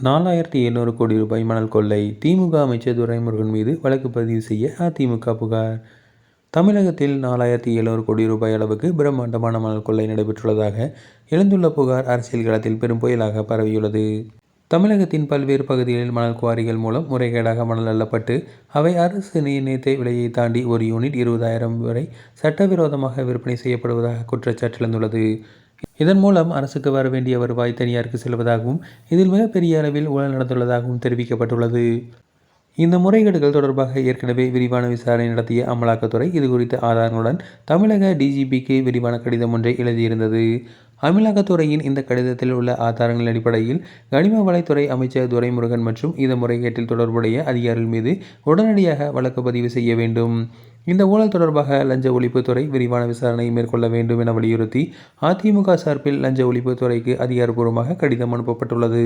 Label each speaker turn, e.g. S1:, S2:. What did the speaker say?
S1: 4700 கோடி ரூபாய் மணல் கொள்ளை. திமுக அமைச்சர் துரைமுருகன் மீது வழக்கு பதிவு செய்ய அதிமுக புகார். தமிழகத்தில் 4700 கோடி ரூபாய் அளவுக்கு பிரம்மாண்டமான மணல் கொள்ளை நடைபெற்றுள்ளதாக எழுந்துள்ள புகார் அரசியல் களத்தில் பெரும் புயலாக பரவியுள்ளது. தமிழகத்தின் பல்வேறு பகுதிகளில் மணல் குவாரிகள் மூலம் முறைகேடாக மணல் அள்ளப்பட்டு அவை அரசு நிர்ணயித்த விலையை தாண்டி ஒரு யூனிட் 20,000 வரை சட்டவிரோதமாக விற்பனை செய்யப்படுவதாக குற்றச்சாட்டு எழுந்துள்ளது. இதன் மூலம் அரசுக்கு வர வேண்டிய வருவாய் தனியாருக்கு செல்வதாகவும் இதில் மிகப்பெரிய அளவில் ஊழல் நடந்துள்ளதாகவும் தெரிவிக்கப்பட்டுள்ளது. இந்த முறைகேடுகள் தொடர்பாக ஏற்கனவே விரிவான விசாரணை நடத்திய அமலாக்கத்துறை இதுகுறித்த ஆதாரங்களுடன் தமிழக டிஜிபிக்கு விரிவான கடிதம் ஒன்றை எழுதியிருந்தது. அமலாக்கத்துறையின் இந்த கடிதத்தில் உள்ள ஆதாரங்களின் அடிப்படையில் கனிம வளத்துறை அமைச்சர் துரைமுருகன் மற்றும் இந்த முறைகேட்டில் தொடர்புடைய அதிகாரிகள் மீது உடனடியாக வழக்கு பதிவு செய்ய வேண்டும். இந்த ஊழல் தொடர்பாக லஞ்ச ஒழிப்புத்துறை விரிவான விசாரணை மேற்கொள்ள வேண்டும் என வலியுறுத்தி அதிமுக சார்பில் லஞ்ச ஒழிப்புத்துறைக்கு அதிகாரப்பூர்வமாக கடிதம் அனுப்பப்பட்டுள்ளது.